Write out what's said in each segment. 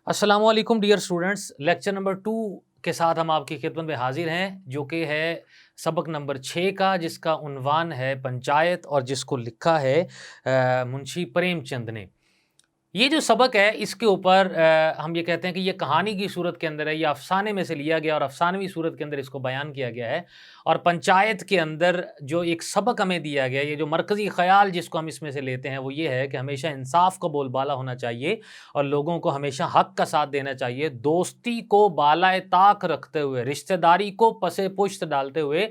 السلام علیکم dear students, lecture number 2 کے ساتھ ہم آپ کی خدمت میں حاضر ہیں، جو کہ ہے سبق نمبر 6 کا، جس کا عنوان ہے پنچایت، اور جس کو لکھا ہے منشی پریم چند نے۔ یہ جو سبق ہے اس کے اوپر ہم یہ کہتے ہیں کہ یہ کہانی کی صورت کے اندر ہے، یہ افسانے میں سے لیا گیا اور افسانوی صورت کے اندر اس کو بیان کیا گیا ہے۔ اور پنچایت کے اندر جو ایک سبق ہمیں دیا گیا، یہ جو مرکزی خیال جس کو ہم اس میں سے لیتے ہیں وہ یہ ہے کہ ہمیشہ انصاف کو بول بالا ہونا چاہیے اور لوگوں کو ہمیشہ حق کا ساتھ دینا چاہیے، دوستی کو بالائے طاق رکھتے ہوئے، رشتہ داری کو پسے پشت ڈالتے ہوئے۔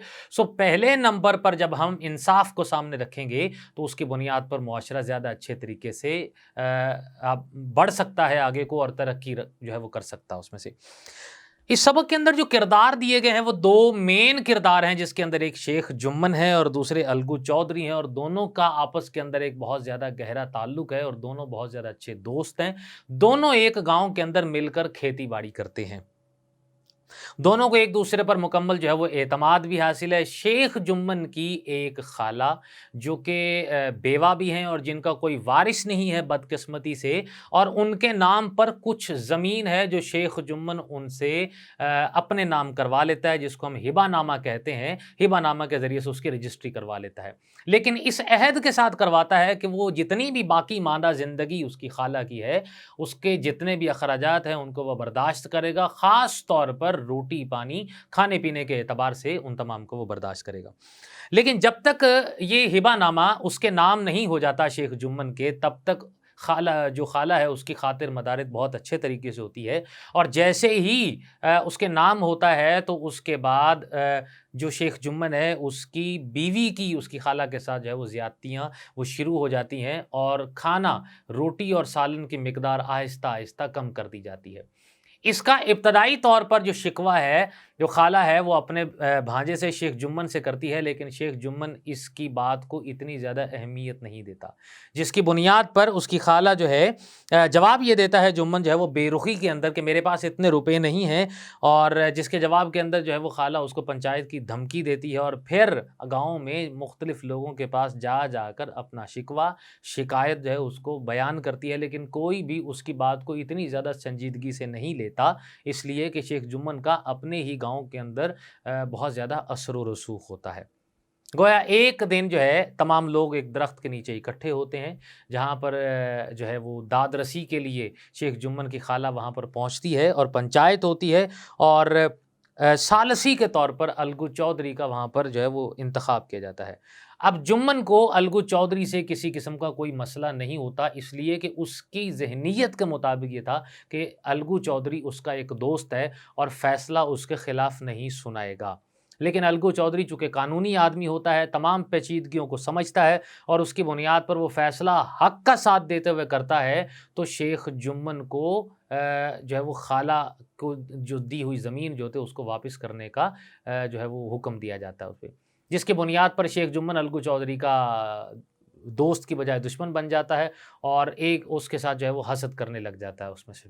پہلے نمبر پر جب ہم انصاف کو سامنے رکھیں گے تو اس کی بنیاد پر معاشرہ زیادہ اچھے طریقے سے بڑھ سکتا ہے آگے کو، اور ترقی جو ہے وہ کر سکتا ہے اس میں سے۔ اس سبق کے اندر جو کردار دیے گئے ہیں وہ 2 مین کردار ہیں، جس کے اندر ایک شیخ جمن ہے اور دوسرے الگو چودھری ہیں، اور دونوں کا آپس کے اندر ایک بہت زیادہ گہرا تعلق ہے اور دونوں بہت زیادہ اچھے دوست ہیں۔ دونوں ایک گاؤں کے اندر مل کر کھیتی باڑی کرتے ہیں، دونوں کو ایک دوسرے پر مکمل جو ہے وہ اعتماد بھی حاصل ہے۔ شیخ جمن کی ایک خالہ جو کہ بیوہ بھی ہیں اور جن کا کوئی وارث نہیں ہے بدقسمتی سے، اور ان کے نام پر کچھ زمین ہے جو شیخ جمن ان سے اپنے نام کروا لیتا ہے، جس کو ہم ہبہ نامہ کہتے ہیں۔ ہبہ نامہ کے ذریعے سے اس کی رجسٹری کروا لیتا ہے، لیکن اس عہد کے ساتھ کرواتا ہے کہ وہ جتنی بھی باقی ماندہ زندگی اس کی خالہ کی ہے، اس کے جتنے بھی اخراجات ہیں ان کو وہ برداشت کرے گا، خاص طور پر روٹی پانی کھانے پینے کے اعتبار سے ان تمام کو وہ برداشت کرے گا۔ لیکن جب تک یہ ہبہ نامہ اس کے نام نہیں ہو جاتا شیخ جمن کے، تب تک خالہ ہے اس کی خاطر مدارت بہت اچھے طریقے سے ہوتی ہے، اور جیسے ہی اس کے نام ہوتا ہے تو اس کے بعد جو شیخ جمن ہے اس کی بیوی کی اس کی خالہ کے ساتھ جو ہے وہ زیادتیاں وہ شروع ہو جاتی ہیں، اور کھانا روٹی اور سالن کی مقدار آہستہ آہستہ کم کر دی جاتی ہے۔ اس کا ابتدائی طور پر جو شکوہ ہے، جو خالہ ہے، وہ اپنے بھانجے سے شیخ جمن سے کرتی ہے، لیکن شیخ جمن اس کی بات کو اتنی زیادہ اہمیت نہیں دیتا، جس کی بنیاد پر اس کی خالہ جو ہے جواب یہ دیتا ہے جمن جو ہے وہ بے رخی کے اندر کہ میرے پاس اتنے روپے نہیں ہیں، اور جس کے جواب کے اندر جو ہے وہ خالہ اس کو پنچایت کی دھمکی دیتی ہے، اور پھر گاؤں میں مختلف لوگوں کے پاس جا جا کر اپنا شکوہ شکایت جو ہے اس کو بیان کرتی ہے، لیکن کوئی بھی اس کی بات کو اتنی زیادہ سنجیدگی سے نہیں لیتا، اس لیے کہ شیخ جمن کا اپنے ہی گاؤں کے اندر بہت زیادہ اثر و رسوخ ہوتا ہے۔ گویا ایک دن جو ہے تمام لوگ ایک درخت کے نیچے اکٹھے ہوتے ہیں، جہاں پر جو ہے وہ داد رسی کے لیے شیخ جمن کی خالہ وہاں پر پہنچتی ہے اور پنچایت ہوتی ہے، اور ثالثی کے طور پر الگو چودھری کا وہاں پر جو ہے وہ انتخاب کیا جاتا ہے۔ اب جمن کو الگو چودھری سے کسی قسم کا کوئی مسئلہ نہیں ہوتا، اس لیے کہ اس کی ذہنیت کے مطابق یہ تھا کہ الگو چودھری اس کا ایک دوست ہے اور فیصلہ اس کے خلاف نہیں سنائے گا۔ لیکن الگو چودھری چونکہ قانونی آدمی ہوتا ہے، تمام پیچیدگیوں کو سمجھتا ہے، اور اس کی بنیاد پر وہ فیصلہ حق کا ساتھ دیتے ہوئے کرتا ہے، تو شیخ جمن کو جو ہے وہ خالہ کو جو دی ہوئی زمین جو تھے اس کو واپس کرنے کا جو ہے وہ حکم دیا جاتا ہے اس پہ، جس کی بنیاد پر شیخ جمن الگو چودھری کا دوست کی بجائے دشمن بن جاتا ہے، اور ایک اس کے ساتھ جو ہے وہ حسد کرنے لگ جاتا ہے اس میں سے۔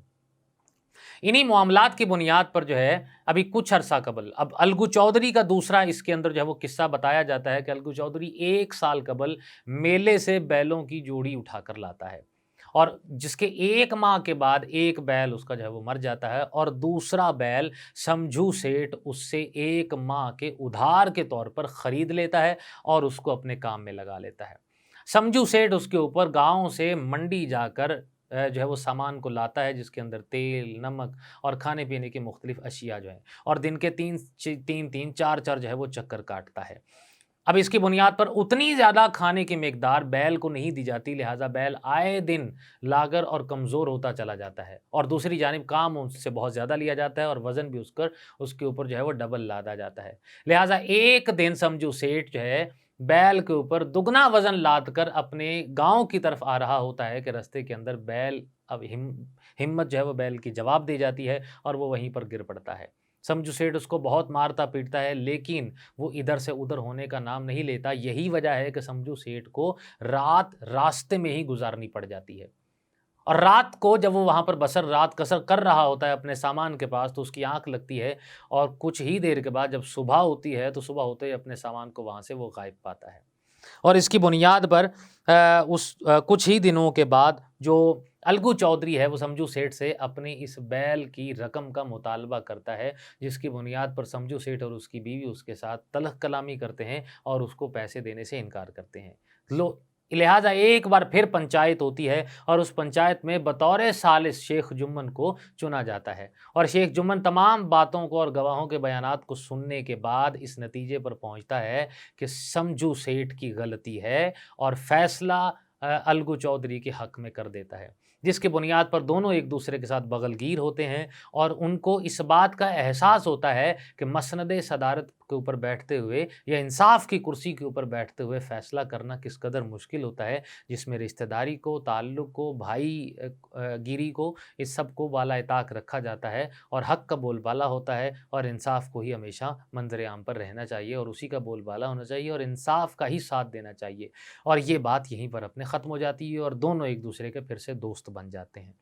انہی معاملات کی بنیاد پر جو ہے ابھی کچھ عرصہ قبل اب الگو چودھری کا دوسرا اس کے اندر جو ہے وہ قصہ بتایا جاتا ہے کہ الگو چودھری 1 سال قبل میلے سے بیلوں کی جوڑی اٹھا کر لاتا ہے، اور جس کے 1 ماہ کے بعد ایک بیل اس کا جو ہے وہ مر جاتا ہے، اور دوسرا بیل سمجھو سیٹھ اس سے 1 ماہ کے ادھار کے طور پر خرید لیتا ہے اور اس کو اپنے کام میں لگا لیتا ہے۔ سمجھو سیٹھ اس کے اوپر گاؤں سے منڈی جا کر جو ہے وہ سامان کو لاتا ہے، جس کے اندر تیل، نمک اور کھانے پینے کی مختلف اشیاء جو ہیں، اور دن کے 3 4 جو ہے وہ چکر کاٹتا ہے۔ اب اس کی بنیاد پر اتنی زیادہ کھانے کی مقدار بیل کو نہیں دی جاتی، لہٰذا بیل آئے دن لاغر اور کمزور ہوتا چلا جاتا ہے، اور دوسری جانب کام اس سے بہت زیادہ لیا جاتا ہے اور وزن بھی اس کے اوپر جو ہے وہ ڈبل لادا جاتا ہے، لہٰذا ایک دن سمجھو سیٹھ جو ہے بیل کے اوپر دگنا وزن لاد کر اپنے گاؤں کی طرف آ رہا ہوتا ہے کہ رستے کے اندر بیل اب ہمت جو ہے وہ بیل کی جواب دے جاتی ہے اور وہ وہیں پر گر پڑتا ہے۔ سمجھو سیٹھ اس کو بہت مارتا پیٹتا ہے، لیکن وہ ادھر سے ادھر ہونے کا نام نہیں لیتا، یہی وجہ ہے کہ سمجھو سیٹھ کو رات راستے میں ہی گزارنی پڑ جاتی ہے، اور رات کو جب وہ وہاں پر رات قصر کر رہا ہوتا ہے اپنے سامان کے پاس، تو اس کی آنکھ لگتی ہے، اور کچھ ہی دیر کے بعد جب صبح ہوتی ہے تو صبح ہوتے ہی اپنے سامان کو وہاں سے وہ غائب پاتا ہے۔ اور اس کی بنیاد پر کچھ ہی دنوں کے بعد جو الگو چودھری ہے وہ سمجھو سیٹھ سے اپنی اس بیل کی رقم کا مطالبہ کرتا ہے، جس کی بنیاد پر سمجھو سیٹھ اور اس کی بیوی اس کے ساتھ تلخ کلامی کرتے ہیں اور اس کو پیسے دینے سے انکار کرتے ہیں۔ لہٰذا ایک بار پھر پنچایت ہوتی ہے اور اس پنچایت میں بطور ثالث شیخ جمن کو چنا جاتا ہے، اور شیخ جمن تمام باتوں کو اور گواہوں کے بیانات کو سننے کے بعد اس نتیجے پر پہنچتا ہے کہ سمجھو سیٹھ کی غلطی ہے اور فیصلہ الگو چودھری کے حق میں کر دیتا ہے، جس کی بنیاد پر دونوں ایک دوسرے کے ساتھ بغل گیر ہوتے ہیں اور ان کو اس بات کا احساس ہوتا ہے کہ مسند صدارت کے اوپر بیٹھتے ہوئے یا انصاف کی کرسی کے اوپر بیٹھتے ہوئے فیصلہ کرنا کس قدر مشکل ہوتا ہے، جس میں رشتہ داری کو، تعلق کو، بھائی گیری کو، اس سب کو بالائے طاق رکھا جاتا ہے اور حق کا بول بالا ہوتا ہے، اور انصاف کو ہی ہمیشہ منظر عام پر رہنا چاہیے اور اسی کا بول بالا ہونا چاہیے اور انصاف کا ہی ساتھ دینا چاہیے، اور یہ بات یہیں پر اپنے ختم ہو جاتی ہے اور دونوں ایک دوسرے کے پھر سے دوست بن جاتے ہیں۔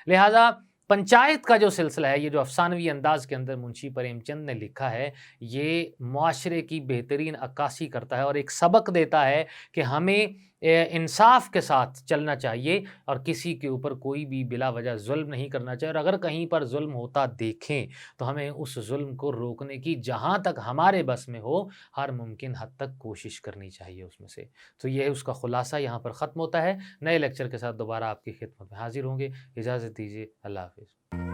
لہٰذا پنچایت کا جو سلسلہ ہے، یہ جو افسانوی انداز کے اندر منشی پریم چند نے لکھا ہے، یہ معاشرے کی بہترین عکاسی کرتا ہے اور ایک سبق دیتا ہے کہ ہمیں انصاف کے ساتھ چلنا چاہیے اور کسی کے اوپر کوئی بھی بلا وجہ ظلم نہیں کرنا چاہیے، اور اگر کہیں پر ظلم ہوتا دیکھیں تو ہمیں اس ظلم کو روکنے کی جہاں تک ہمارے بس میں ہو ہر ممکن حد تک کوشش کرنی چاہیے اس میں سے۔ تو یہ اس کا خلاصہ یہاں پر ختم ہوتا ہے۔ نئے لیکچر کے ساتھ دوبارہ آپ کی خدمت میں حاضر ہوں گے۔ اجازت دیجیے، اللہ حافظ۔